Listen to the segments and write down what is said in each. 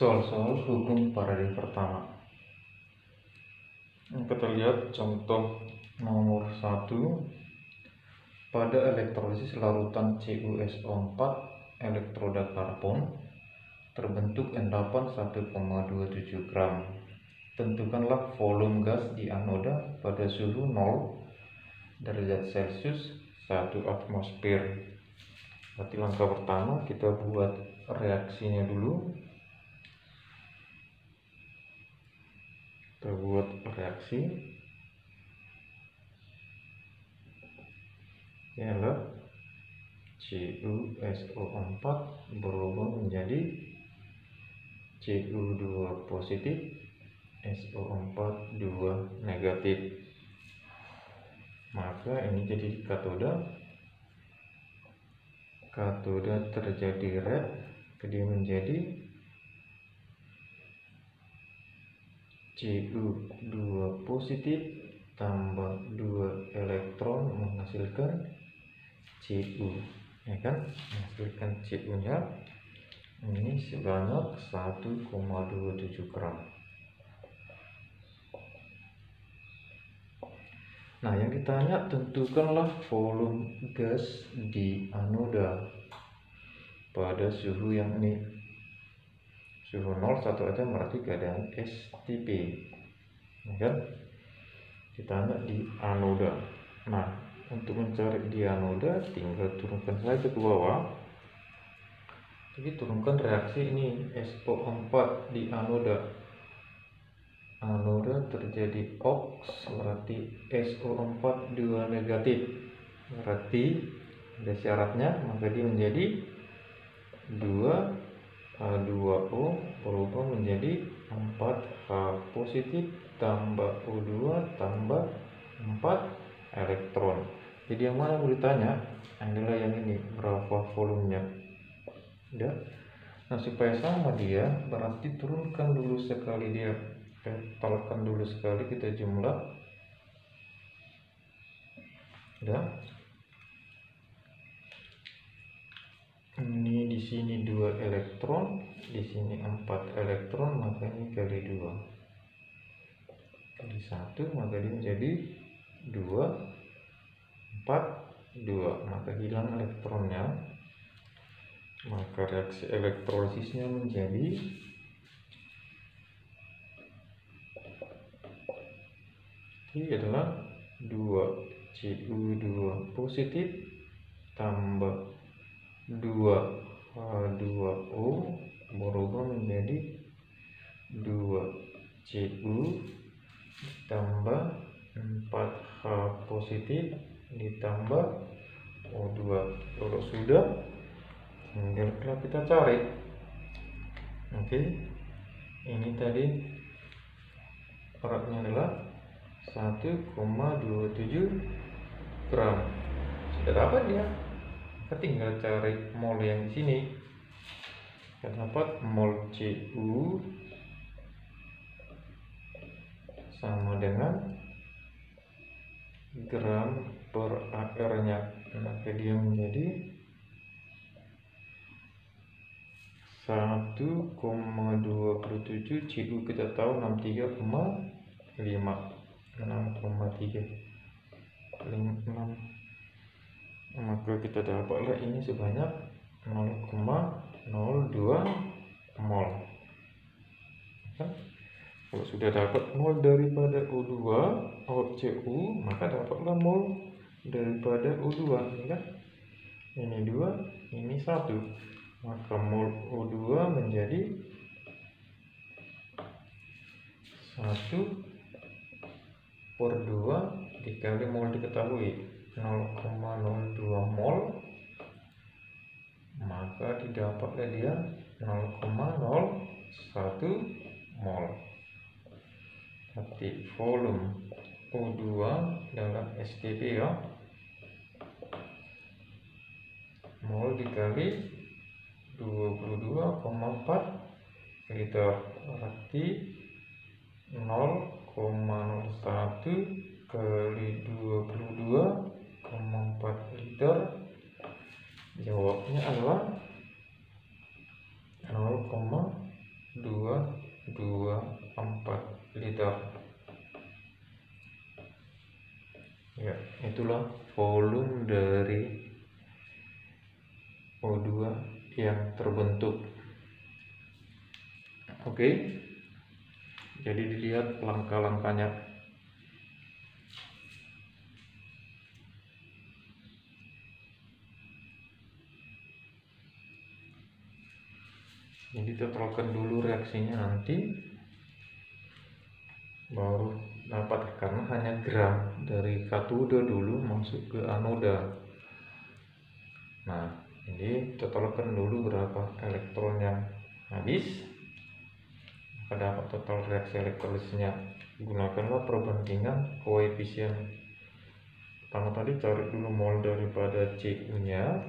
Soal-soal hukum paradigma pertama. Kita lihat contoh nomor 1. Pada elektrolisis larutan CuSO4 elektroda karbon terbentuk endapan 1,27 gram. Tentukanlah volume gas di anoda pada suhu 0 derajat Celcius 1 atmosfer. Berarti langkah pertama kita buat reaksinya dulu. Kita buat reaksi. Ini adalah CuSO4 berubah menjadi Cu2 positif, SO4 2 negatif. Maka ini jadi katoda. Katoda terjadi red, dia menjadi Cu2 positif tambah 2 elektron menghasilkan Cu, ya kan? Menghasilkan Cu nya ini sebanyak 1,27 gram. Nah, yang ditanya tentukanlah volume gas di anoda pada suhu yang ini. Suhu 0 satu aja berarti keadaan STP, ya kan? Ditanya di anoda. Nah, untuk mencari di anoda tinggal turunkan saja ke bawah. Jadi turunkan reaksi ini SO4 di anoda. Anoda terjadi oks, berarti SO4 2 negatif. Berarti ada syaratnya, maka dia menjadi 2 H2O berubah menjadi 4H positif tambah O2 tambah 4 elektron. Jadi yang mana mau ditanya adalah yang ini, berapa volumenya. Ya. Nah, supaya sama dia berarti turunkan dulu sekali dia, totalkan dulu sekali, kita jumlah. Ya. Ini di sini 2 elektron, di sini 4 elektron, maka ini kali 2 kali 1, maka dia menjadi 2 4 2, maka hilang elektronnya. Maka reaksi elektrosisnya menjadi ini adalah 2 Cu2 positif tambah 2 H2O berubah menjadi 2 Cu ditambah 4H positif ditambah O2. Kalau sudah, tinggal kita cari. Oke, ini tadi beratnya adalah 1,27 gram. Sudah dapat dia. Kita tinggal cari mol yang di sini. Kita dapat mol Cu sama dengan gram per AR nya, maka dia menjadi 1,27. Cu kita tahu 63,5, 6,3 maka kita dapatlah ini sebanyak 0,02 mol. Kalau sudah dapat mol daripada O2 Cu, maka dapatlah mol daripada O2, ya kan? Ini 2, ini 1, maka mol O2 menjadi 1/2 dikali mol diketahui 0,02 mol, maka didapatlah dia 0,01 mol. Berarti volume O2 dalam STP, ya, mol dikali 22,4 liter, berarti 0,01 kali 22,4 liter. Jawabnya adalah 0,01 224 liter. Ya, itulah volume dari O2 yang terbentuk. Oke, jadi dilihat langkah-langkahnya. Jadi totalkan dulu reaksinya, nanti baru dapat, karena hanya gram dari katode dulu masuk ke anoda. Nah, ini totalkan dulu berapa elektron yang habis, maka dapat total reaksi elektrolitnya. Gunakanlah perbandingan koefisien. Pertama tadi cari dulu mol daripada Cu nya.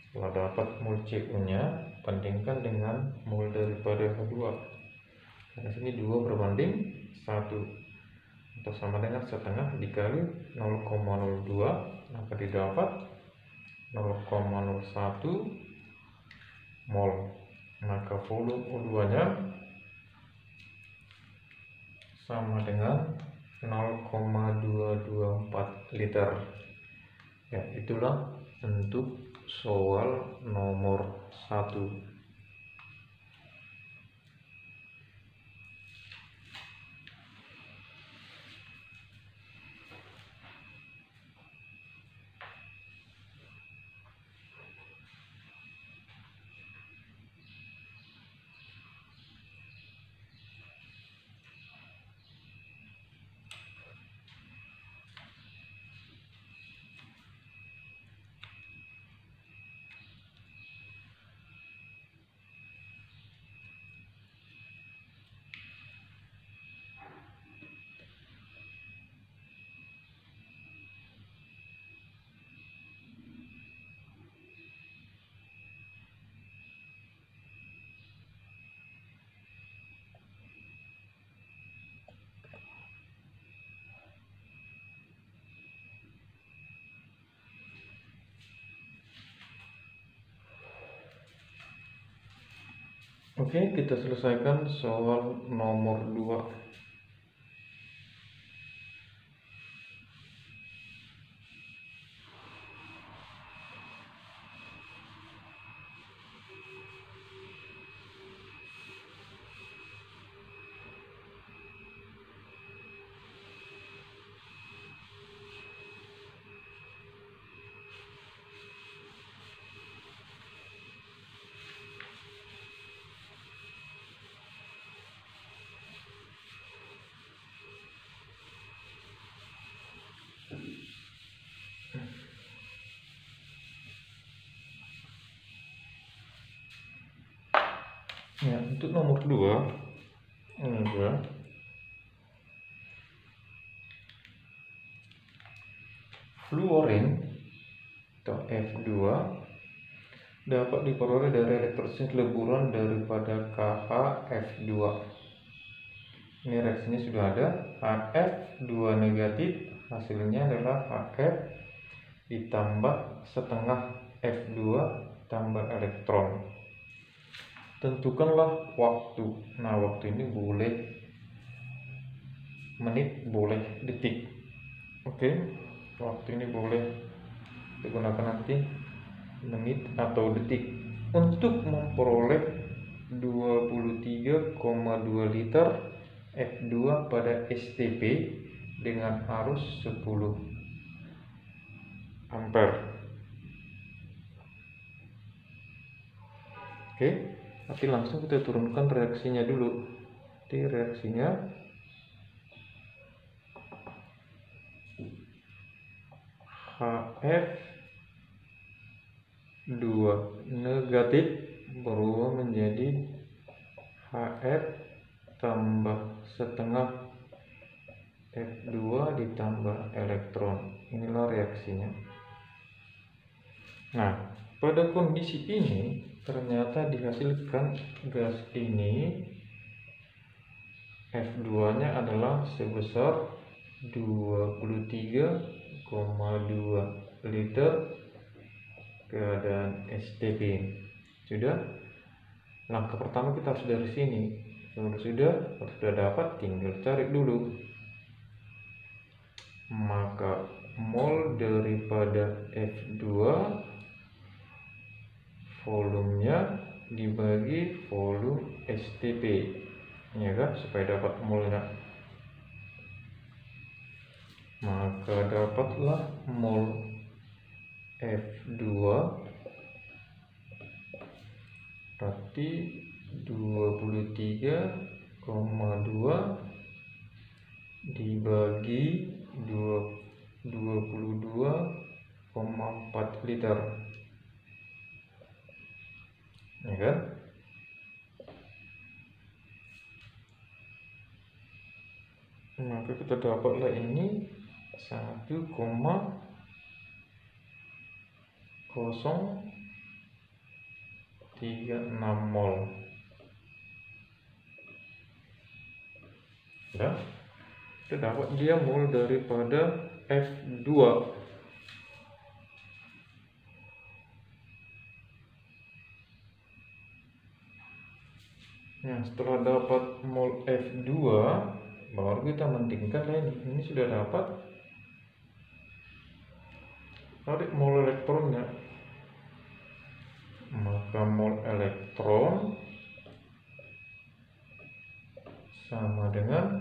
Setelah dapat mol Cu nya, bandingkan dengan mol daripada H2. Karena sini 2 berbanding 1, atau sama dengan setengah dikali 0,02, maka didapat 0,01 mol. Maka volume O2 nya sama dengan 0,224 liter. Ya, itulah untuk soal nomor 1. Oke, kita selesaikan soal nomor 2. Ya, untuk nomor 2 ini juga fluorin atau F2 dapat diperoleh dari elektrolisis leburan daripada KaF2. Ini reaksinya sudah ada, HF2 negatif, hasilnya adalah HF ditambah setengah F2 tambah elektron. Tentukanlah waktu. Nah, waktu ini boleh menit, boleh detik. Oke, waktu ini boleh digunakan nanti menit atau detik untuk memperoleh 23,2 liter F2 pada STP dengan arus 10 ampere. Oke, tapi langsung kita turunkan reaksinya dulu. Jadi reaksinya HF2 negatif berubah menjadi HF tambah setengah F2 ditambah elektron. Inilah reaksinya. Nah, pada kondisi ini ternyata dihasilkan gas ini F2 nya adalah sebesar 23,2 liter keadaan STP. Sudah. Langkah pertama kita harus dari sini. Kalau sudah dapat, tinggal cari dulu. Maka mol daripada F2 volumenya dibagi volume STP, ya kan, supaya dapat molnya. Maka dapatlah mol F2 berarti 23,2 dibagi 22,4 liter, ya kan? Maka kita dapatlah ini 1,036 mol. Ya, kita dapat dia mol daripada F2. Nah, setelah dapat mol F2, baru kita mendingkan ini sudah dapat. Tarik mol elektronnya, maka mol elektron sama dengan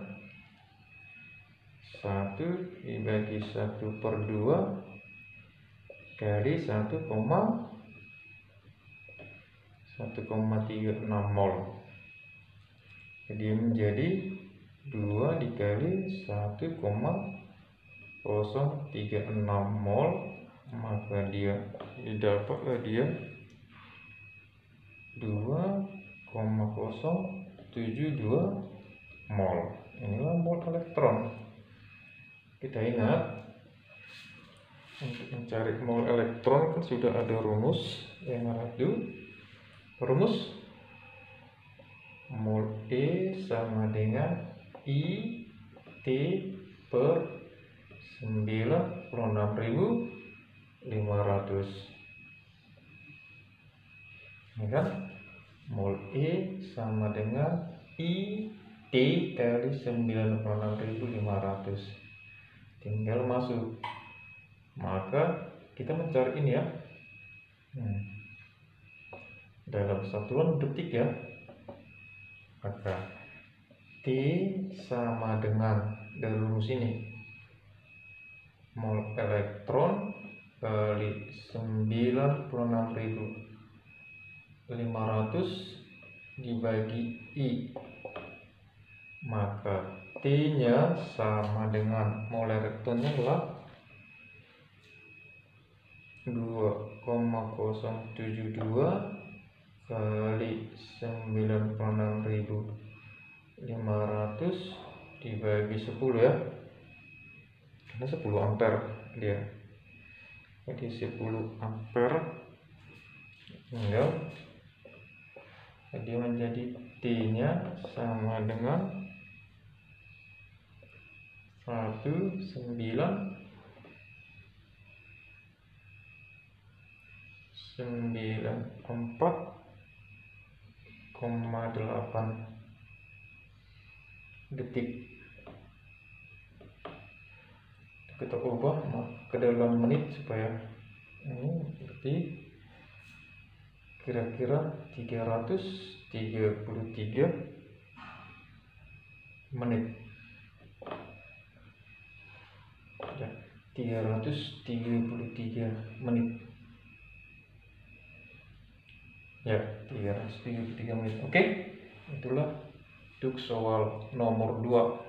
1 dibagi 1/2 kali 1,36 mol. Jadi menjadi 2 dikali 1,036 mol, maka dia didapatlah dia 2,072 mol. Inilah mol elektron. Kita ingat, untuk mencari mol elektron kan sudah ada rumus yang ada. Rumus mol E sama dengan I T per 96.500, ya kan? Mol E sama dengan I T kali 96.500, tinggal masuk. Maka kita mencari ini ya, dalam satuan detik ya. Maka T sama dengan, dari rumus ini, mol elektron kali 96.500 dibagi I, maka T nya sama dengan mol elektronnya adalah 2,072 kali 96.500 dibagi 10 ya, karena 10 ampere dia, jadi 10 ampere tinggal, jadi menjadi T nya sama dengan 1,994,8 detik. Kita ubah ke dalam menit supaya ini berarti kira-kira 333 menit ya, 333 menit ya, 333 menit. Oke, itulah untuk soal nomor 2.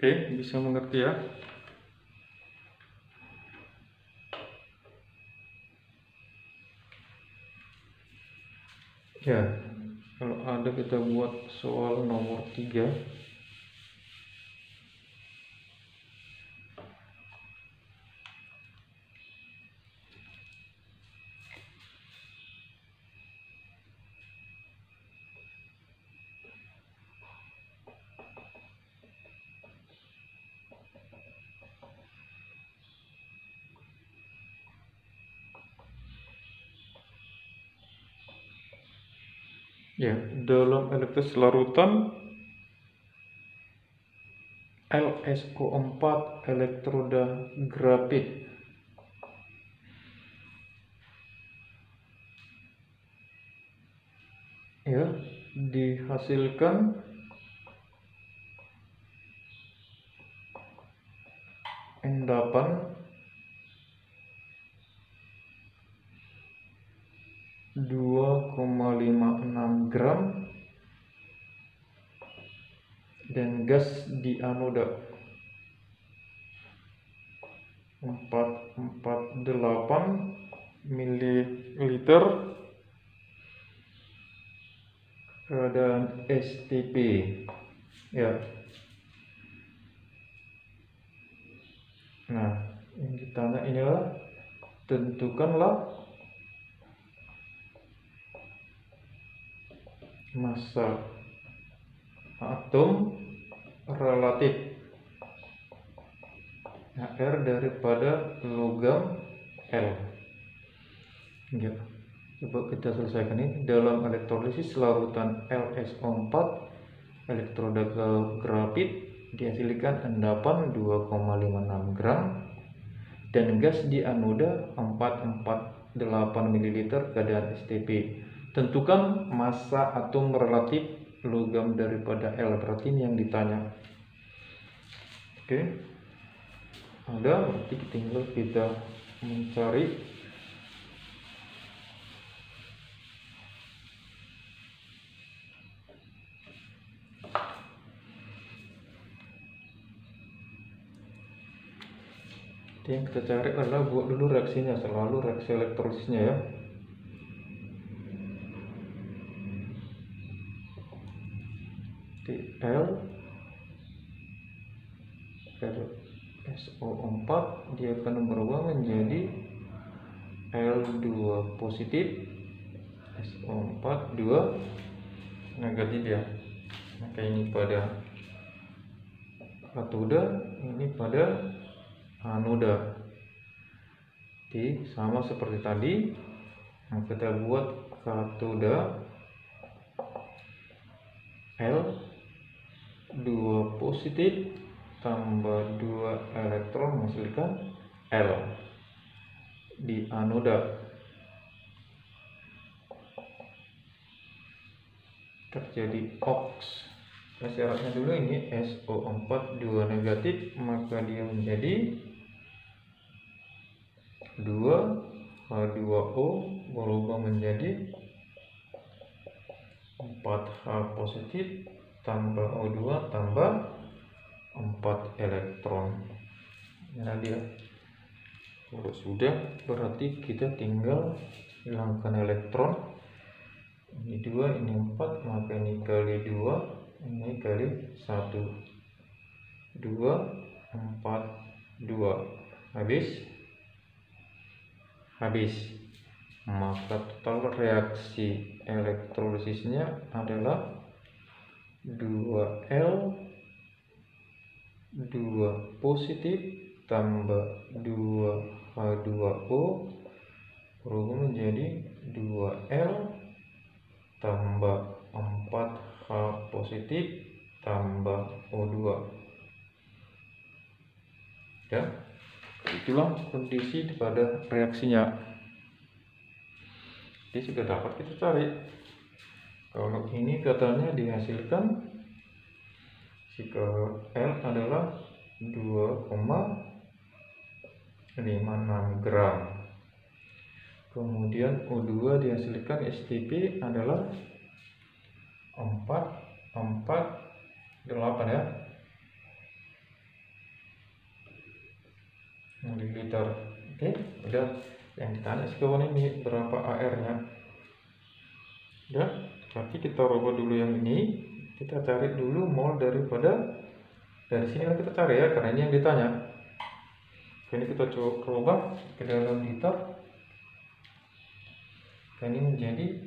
Oke, bisa mengerti ya? Ya, kalau ada kita buat soal nomor 3. Ya, dalam elektris larutan LSO4 elektroda grafit ya dihasilkan endapan 2,56 gram dan gas di anoda 448 ml keadaan STP ya. Nah, yang ditanya inilah tentukanlah massa atom relatif R daripada logam L ya. Coba kita selesaikan ini. Dalam elektrolisis larutan LSO4 elektroda grafit dihasilkan endapan 2,56 gram dan gas di anoda 448 ml keadaan STP. Tentukan massa atom relatif logam daripada L, berarti ini yang ditanya. Oke, ada, berarti tinggal kita mencari yang kita cari adalah buat dulu reaksinya, selalu reaksi elektrosisnya ya. L SO4 dia akan berubah menjadi L2 positif, SO4 2 negatif ya. Maka ini pada katoda, ini pada anoda. Jadi sama seperti tadi. Nah, kita buat katoda L2 positif tambah 2 elektron menghasilkan L di anoda. Terjadi oks. Syaratnya dulu ini SO4 2 negatif, maka dia menjadi 2H2O berubah menjadi 4H positif tambah O2 tambah 4 elektron. Nah dia, kalau sudah berarti kita tinggal hilangkan elektron. Ini 2, ini 4, maka ini kali 2, ini kali 1, 2, 4, 2, habis. Maka total reaksi elektrosisnya adalah 2L 2 positif tambah 2H2O berubah menjadi 2L tambah 4H positif tambah O2 ya. Itulah kondisi pada reaksinya. Jadi sudah dapat kita cari. Kalau ini katanya dihasilkan jika L adalah 2,56 gram. Kemudian O2 dihasilkan STP adalah 448 ya. ml. Oke, udah. Yang ditanya sekawan ini berapa AR-nya. Udah, berarti kita rubah dulu yang ini. Kita cari dulu mol daripada, dari sini kan kita cari ya, karena ini yang ditanya. Ini kita coba rubah ke dalam liter. Ini menjadi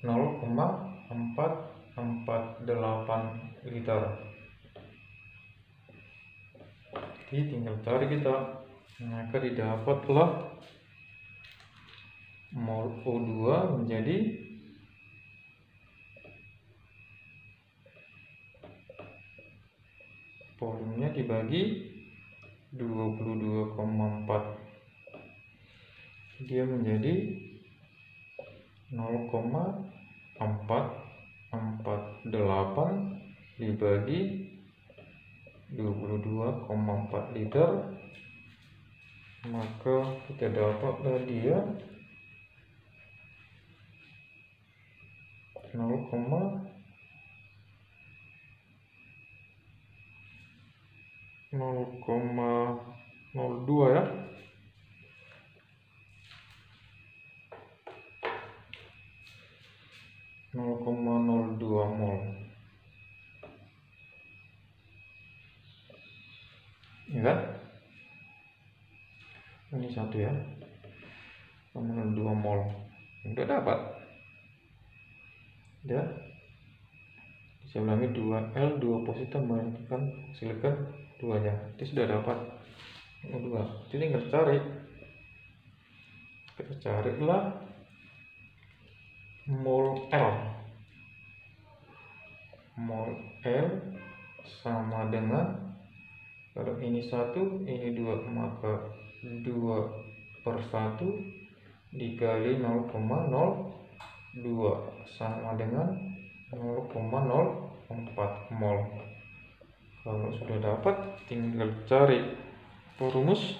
0,448 liter. Jadi tinggal cari kita, maka didapatlah mol O2 menjadi volumenya dibagi 22,4, dia menjadi 0,448 dibagi 22,4 liter, maka kita dapatlah dia 0,02 ya. mol. Ya kan? Ini satu ya. 0,02 mol. Udah dapat. Ya. Saya ulangi, 2L 2 positif menentukan hasilkan 2-nya. Itu sudah dapat 2. Jadi tinggal cari. Kita carilah mol L. Mol L sama dengan, kalau ini 1, ini 2, maka 2/1 dikali 0,02 sama dengan 0,04 mol. Kalau sudah dapat, tinggal cari rumus.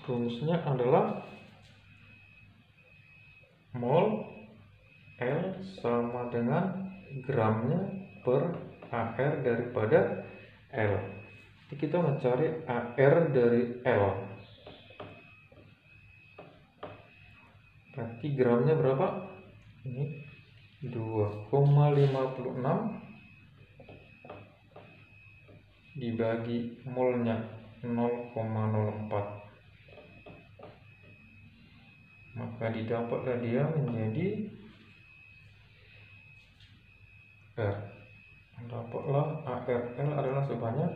Rumusnya adalah mol L sama dengan gramnya per AR daripada L. Jadi kita mencari AR dari L. Berarti gramnya berapa? Ini 2,56 dibagi molnya 0,04, maka didapatlah dia menjadi R. Dapatlah ARL adalah sebanyak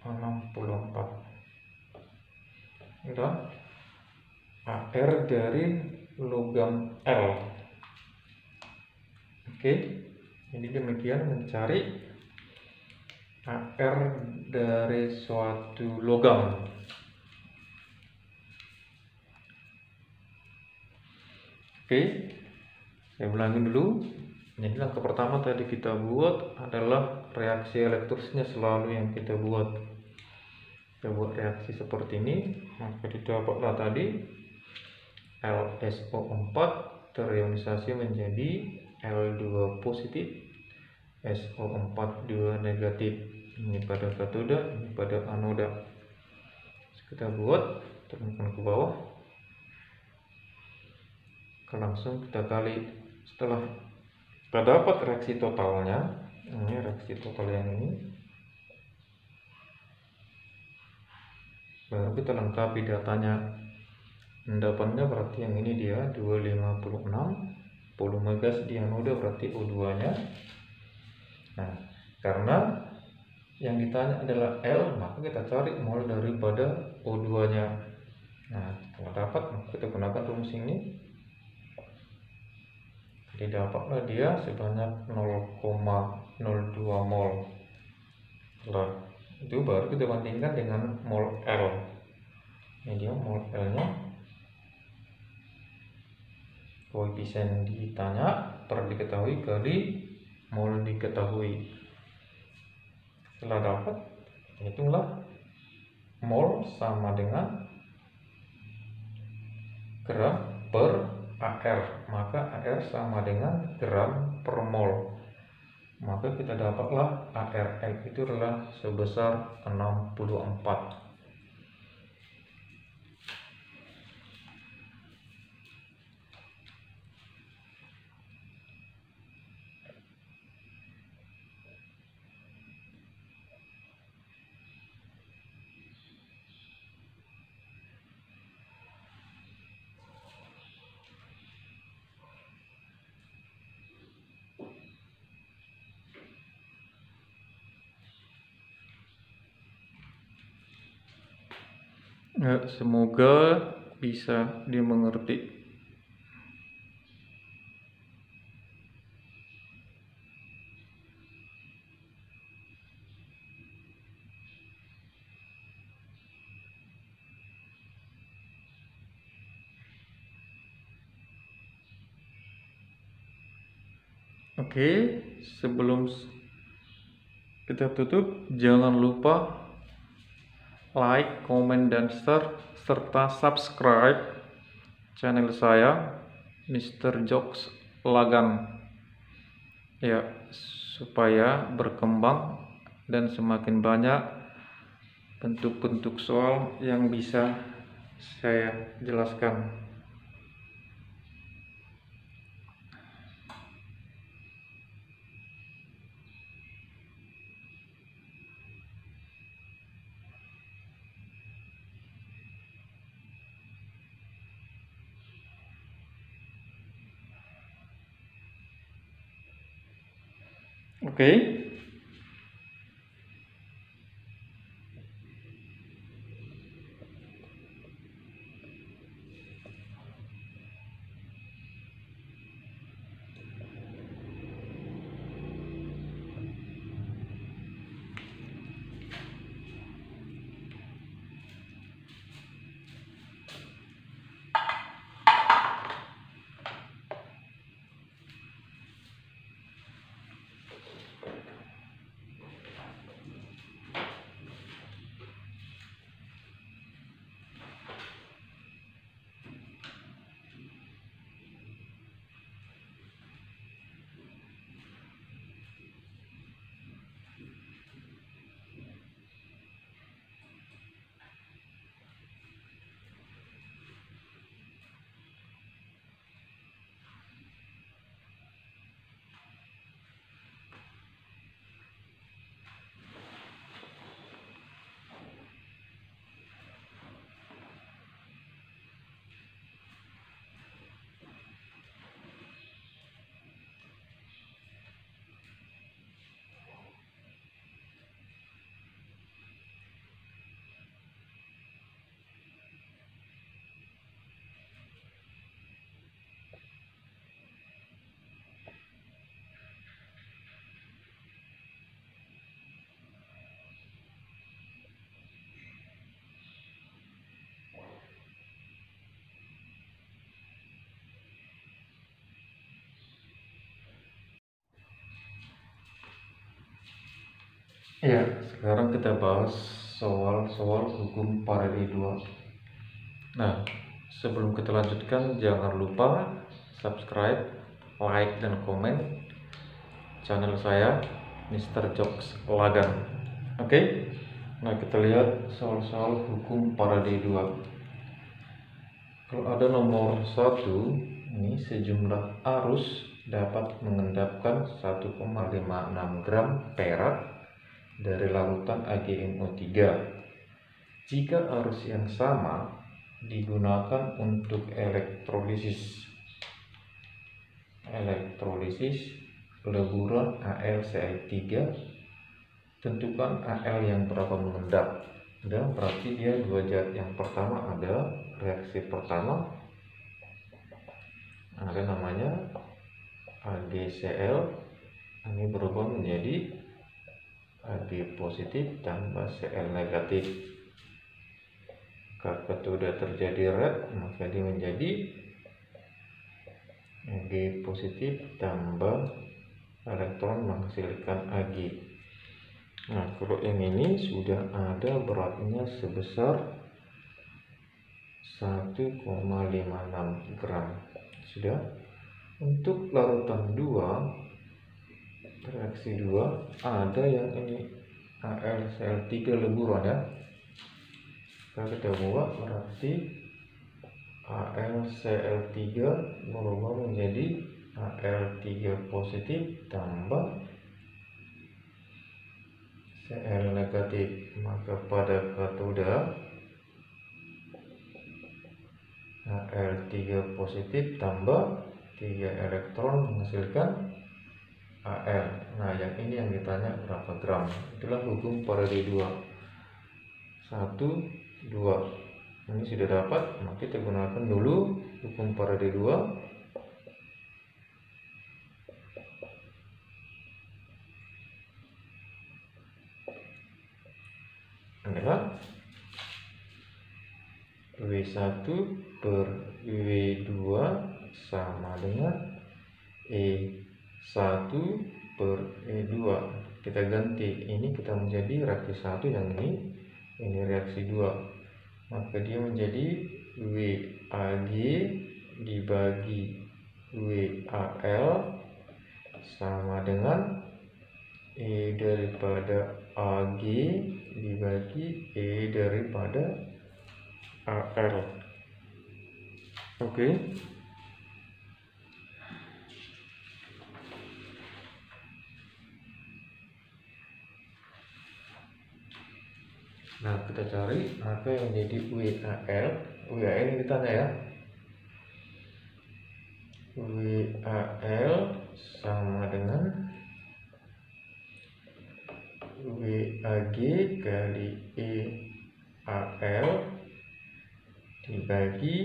64. Dan AR dari logam L. Oke, jadi demikian mencari AR dari suatu logam. Oke, saya ulangi dulu. Jadi langkah pertama tadi kita buat adalah reaksi elektrosnya selalu yang kita buat. Kita buat reaksi seperti ini, maka didapatlah tadi LSO4 terionisasi menjadi L2 positif, SO4 2 negatif. Ini pada katoda, ini pada anoda. Kita buat, turunkan ke bawah. Langsung kita kali. Setelah kita dapat reaksi totalnya, ini reaksi total yang ini, baru kita lengkapi datanya. Endapannya berarti yang ini dia 256, volume gas di anoda berarti O2 nya. Nah, karena yang ditanya adalah L, maka kita cari mol daripada O2 nya. Nah, setelah dapat, maka kita gunakan rumus ini. Jadi dapatlah dia sebanyak 0,02 mol. Setelah itu baru kita bandingkan dengan mol L. Ini dia mol L nya. Koefisien ditanya per diketahui kali mol diketahui. Setelah dapat, hitunglah mol sama dengan gram per AR, maka AR sama dengan gram per mol. maka kita dapatlah ARL itu adalah sebesar 64. Ya, semoga bisa dimengerti. Oke, sebelum kita tutup, jangan lupa like, komen, dan share, serta subscribe channel saya, Mr. Jokes Lagan, ya, supaya berkembang dan semakin banyak bentuk-bentuk soal yang bisa saya jelaskan. Oke. Ya, sekarang kita bahas soal-soal hukum paralel 2. Nah, sebelum kita lanjutkan, jangan lupa subscribe, like, dan komen channel saya, Mr. Jokes Lagan. Oke? Nah, kita lihat soal-soal hukum paralel 2. Kalau ada nomor 1, ini sejumlah arus dapat mengendapkan 1,56 gram perak dari larutan AgNO3 jika arus yang sama digunakan untuk elektrolisis leburan AlCl3. Tentukan Al yang berapa mengendap, dan berarti dia dua zat. Yang pertama ada reaksi pertama, ada namanya AgCl, ini berubah menjadi Ag positif tambah Cl negatif. Kalau sudah terjadi red, maka dia menjadi Ag positif tambah elektron menghasilkan Ag. Nah, kalau yang ini sudah ada beratnya sebesar 1,56 gram. Sudah. Untuk larutan 2, reaksi 2 ada yang ini AlCl3 leburan ya. Kalau kita buat berarti AlCl3 berubah menjadi Al3 positif tambah Cl negatif. Maka pada katoda Al3 positif tambah 3 elektron menghasilkan Al. Nah, yang ini yang ditanya berapa gram. Itulah hukum Faraday 2. 1, 2. Ini sudah dapat, maka kita gunakan dulu hukum Faraday 2. Adalah W1 per W2 sama dengan E1 per E2. Kita ganti, ini kita menjadi reaksi 1 yang ini reaksi 2. Maka dia menjadi WAG dibagi WAL sama dengan E daripada AG dibagi E daripada AL. Oke. Nah, kita cari maka yang menjadi WAL yang ditanya ya. WAL sama dengan WAG kali EAL dibagi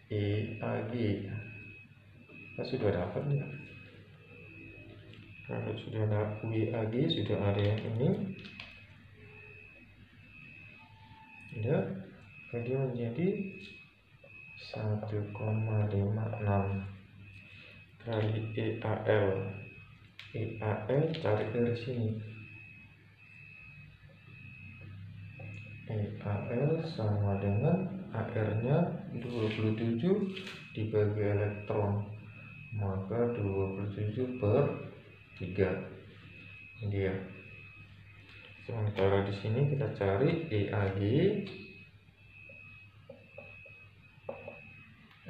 EAG. Kita sudah dapat ya. Kalau sudah ada WAG, sudah ada yang ini. Ya, jadi menjadi 1,56 kali EAL. EAL cari dari sini. EAL sama dengan AR-nya 27 dibagi elektron, maka 27 per 3 dia. Sementara di sini kita cari EAG,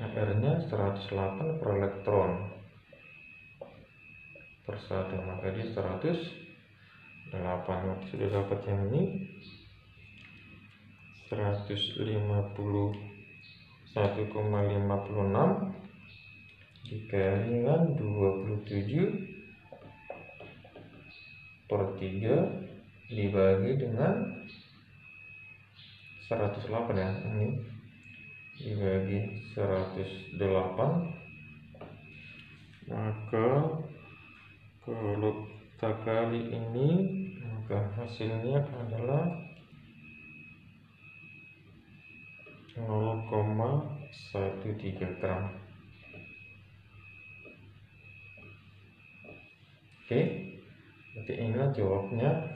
AR-nya 108 per elektron per 1, maka dia 108. Sudah dapat yang ini 151,56 dikali dengan 27 per 3 dibagi dengan 108 ya, ini dibagi 108, maka kalau kita kali ini maka hasilnya adalah 0,13 gram. Oke, berarti inilah jawabnya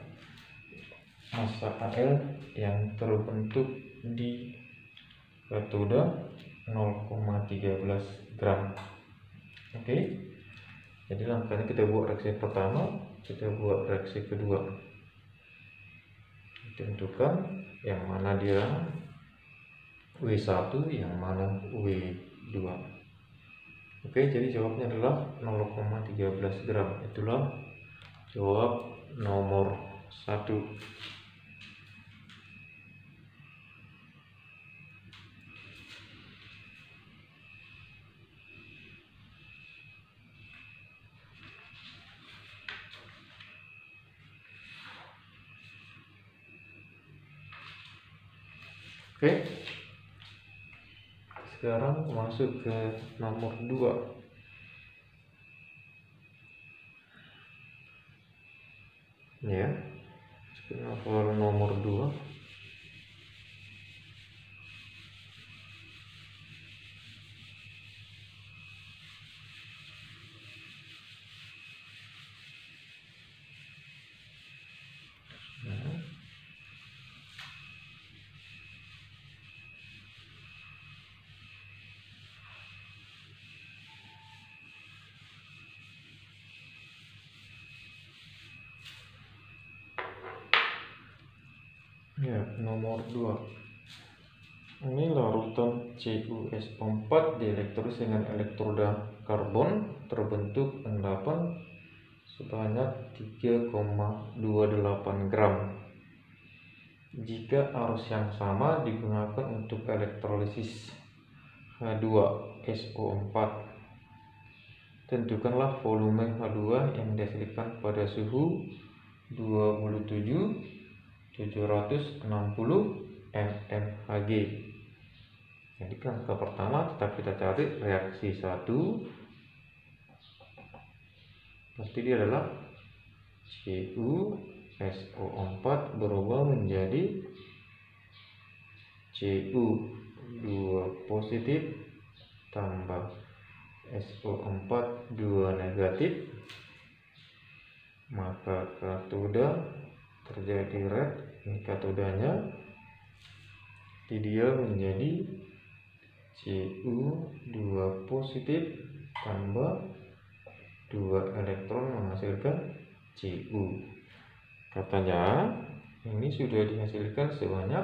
massa Al yang terbentuk di katoda 0,13 gram. Oke, jadi langkahnya kita buat reaksi pertama, kita buat reaksi kedua. Tentukan yang mana dia W1, yang mana W2. Oke, jadi jawabnya adalah 0,13 gram. Itulah jawab nomor 1. Oke, sekarang masuk ke nomor 2. Ya, kenapa nomor 2? Ya, nomor 2. Ini larutan CuSO4 dielektrolis dengan elektroda karbon terbentuk endapan sebanyak 3,28 gram. Jika arus yang sama digunakan untuk elektrolisis H2SO4, tentukanlah volume H2 yang dihasilkan pada suhu 27.760 mmHg. Jadi langkah pertama tetap kita cari reaksi 1. Pasti dia adalah CuSO4 berubah menjadi Cu2 positif tambah SO4 2 negatif, maka katoda terjadi red. Ini katodanya, dia menjadi Cu2 positif tambah 2 elektron menghasilkan Cu. Katanya ini sudah dihasilkan sebanyak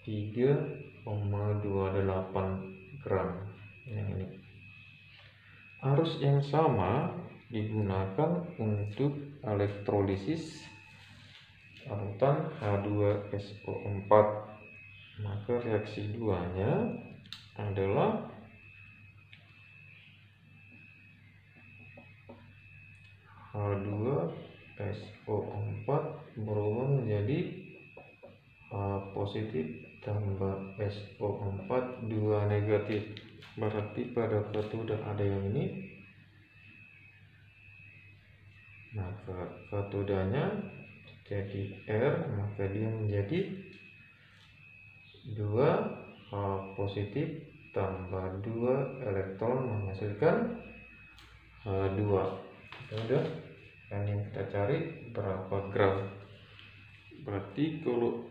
3,28 gram. Yang ini arus yang sama digunakan untuk elektrolisis larutan H2SO4, maka reaksi 2-nya adalah H2SO4 berubah menjadi H positif tambah SO4 2 negatif. Berarti pada katoda ada yang ini, maka katodanya jadi R, maka dia menjadi 2 H positif tambah 2 elektron menghasilkan H2. Udah, dan yang kita cari berapa gram. Berarti kalau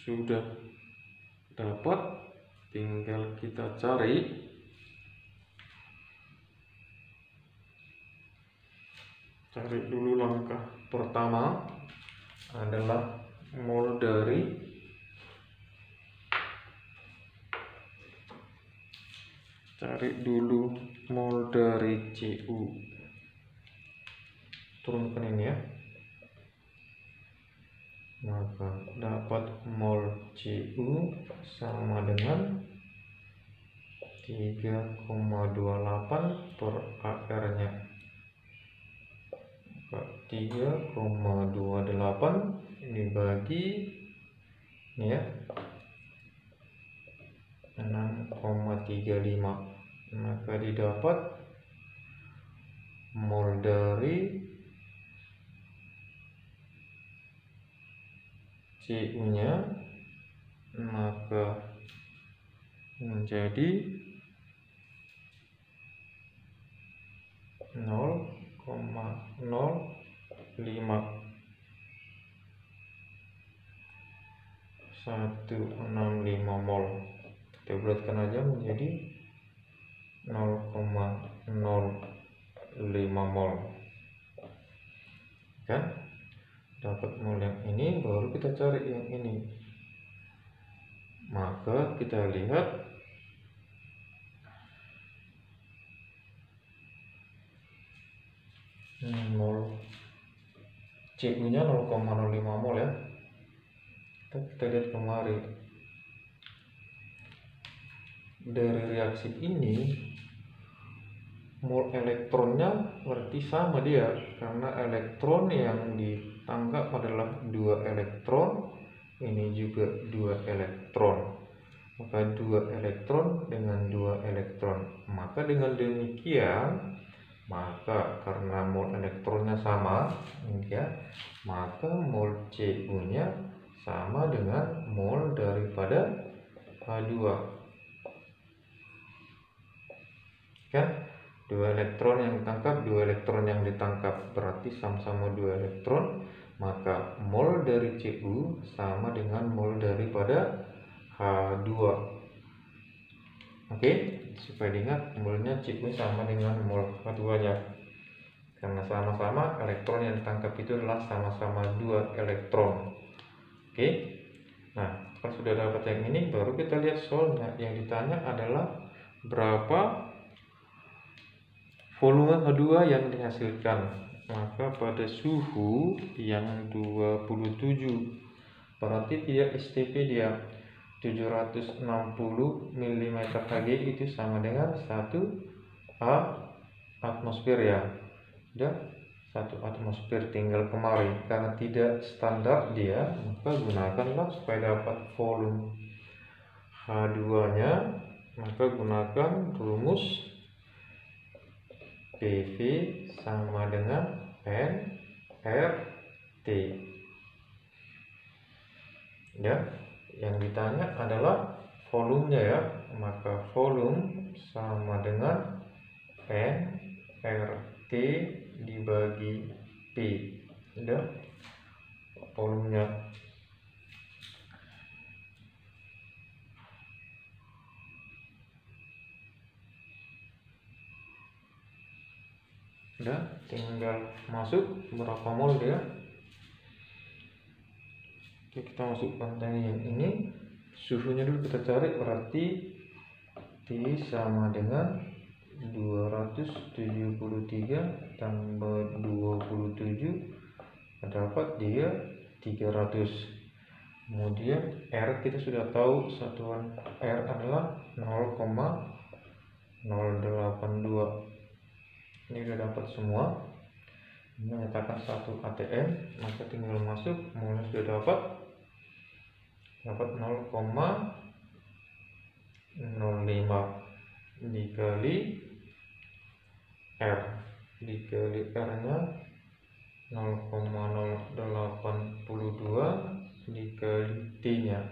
sudah dapat, tinggal kita cari dulu. Langkah pertama adalah mol dari Cu. Turunkan ini ya, maka dapat mol Cu sama dengan 3,28 per AR nya. 3,28 dibagi ini ya 6,35, maka didapat mol dari Cu nya, maka menjadi 0,05165 mol. Kita bulatkan aja menjadi 0,05 mol. Kan? Dapat mol yang ini, baru kita cari yang ini. Maka kita lihat mol Cu nya 0,05 mol ya. Kita lihat kemari, dari reaksi ini mol elektronnya berarti sama dia, karena elektron yang ditangkap adalah 2 elektron, ini juga 2 elektron, maka 2 elektron dengan 2 elektron. Maka dengan demikian, maka karena mol elektronnya sama ya, maka mol Cu nya sama dengan mol daripada H2 kan. 2 elektron yang ditangkap, 2 elektron yang ditangkap, berarti sama-sama 2 elektron, maka mol dari Cu sama dengan mol daripada H2. Oke, supaya diingat molnya Cu sama dengan mol H2 nya. karena sama-sama elektron yang ditangkap itu adalah sama-sama 2 elektron. Oke, nah kalau sudah dapat yang ini, baru kita lihat soalnya. Yang ditanya adalah berapa volume H2 yang dihasilkan. Maka pada suhu yang 27, berarti dia STP dia 760 mm/Hg, itu sama dengan 1 atmosfer ya. Udah 1 atmosfer tinggal kemari. Karena tidak standar dia, maka gunakanlah supaya dapat volume H2 nya, maka gunakan rumus PV sama dengan nRT ya. Yang ditanya adalah volumenya ya, maka volume sama dengan nRT dibagi P. Udah volumenya. Udah, tinggal masuk berapa mol dia. Oke, kita masukkan tadi yang ini. Suhunya dulu kita cari, berarti T sama dengan 273 tambah 27, dapat dia 300. Kemudian R kita sudah tahu, satuan R adalah 0,082. Ini sudah dapat semua. Ini menyatakan 1 atm, maka tinggal masuk, molnya sudah dapat 0,05 dikali R, dikali R nya 0,082 dikali T nya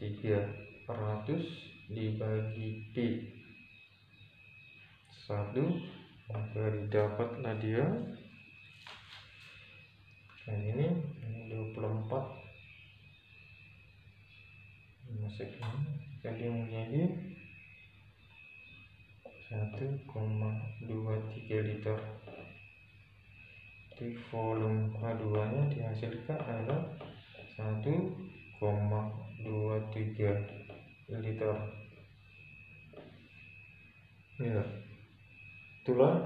300 dibagi P 1, maka didapatlah dia. Dan ini 24 masuk ini, jadi menjadi 1,23 liter. Jadi volume H2 nya dihasilkan adalah 1,23 liter ya. Itulah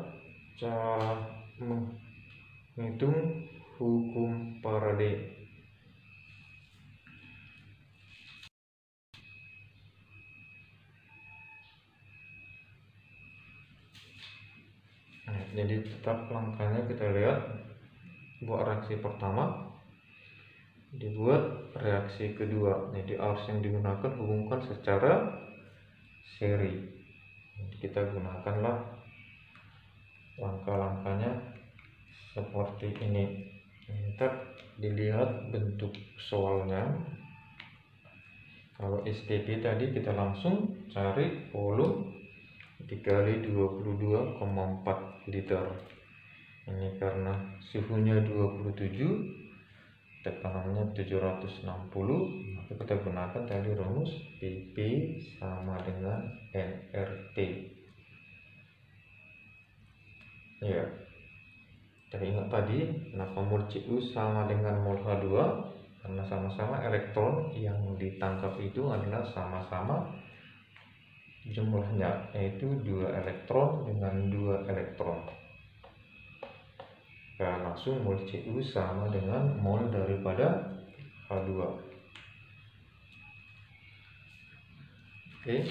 cara menghitung hukum Faraday. Nah, jadi tetap langkahnya kita lihat. Buat reaksi pertama, dibuat reaksi kedua. Jadi arus yang digunakan hubungkan secara seri. Jadi kita gunakanlah langkah-langkahnya seperti ini. Ntar dilihat bentuk soalnya. Kalau STP tadi kita langsung cari volume dikali 22,4 liter. Ini karena suhunya 27, tekanannya 760, maka kita gunakan tadi rumus PP sama dengan nRT ya. Jadi ingat tadi, kenapa mol Cu sama dengan mol H2, karena sama-sama elektron yang ditangkap itu adalah sama-sama jumlahnya, yaitu 2 elektron dengan 2 elektron. Nah, langsung mol Cu sama dengan mol daripada H2. Oke.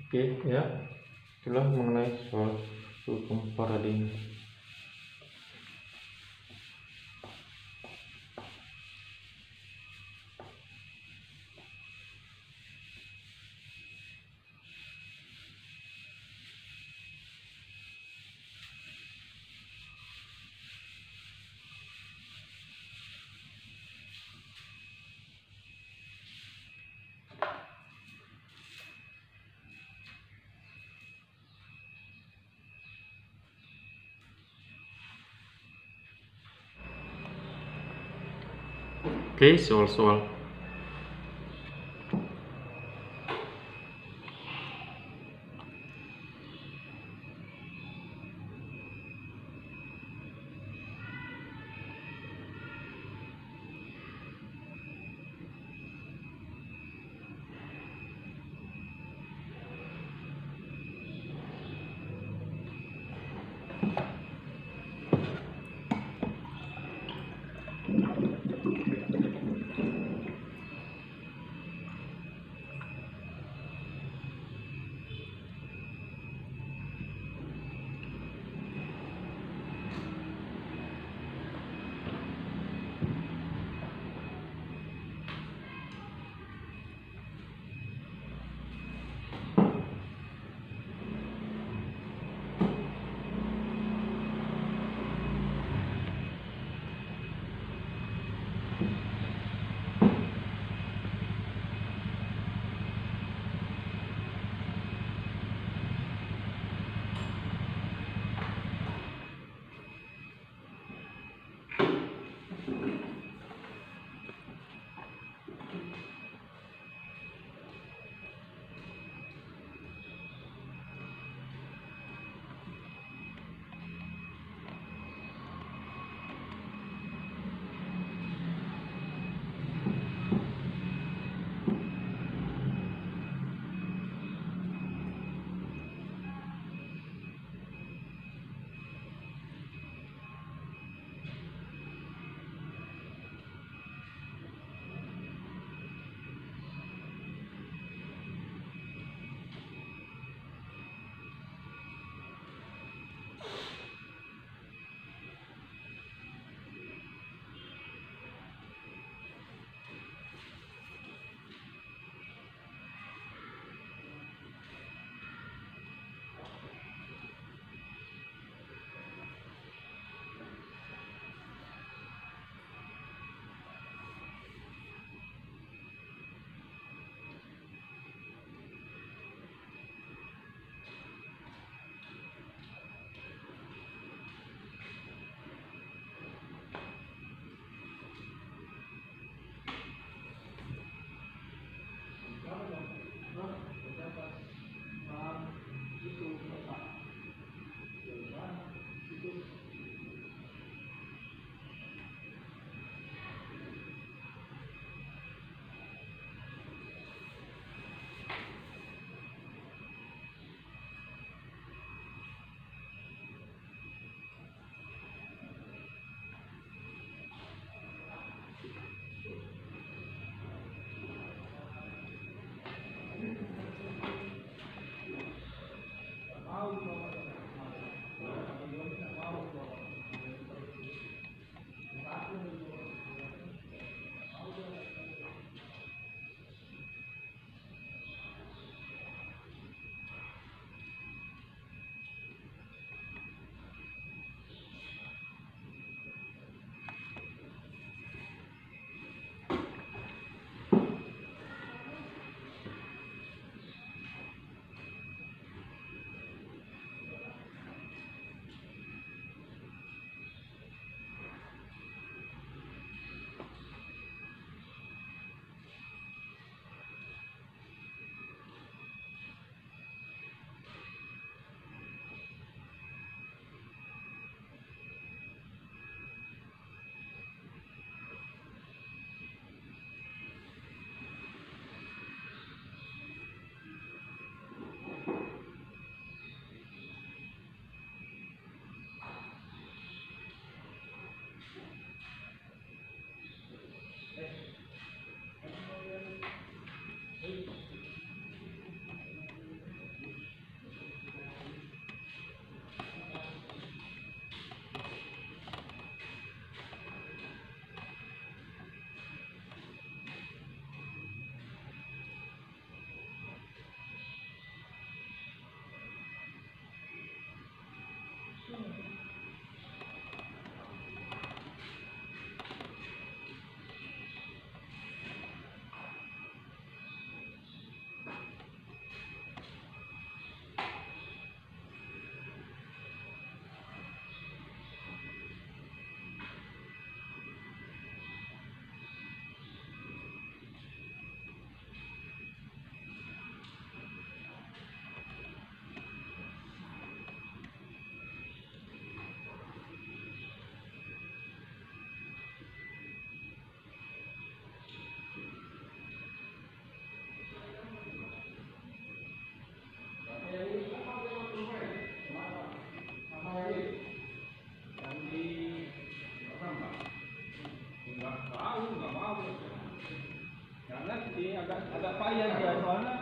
Oke ya, itulah mengenai soal hukum Faraday. Oke, soal-soal. nggak mau. Karena agak payah dia soalnya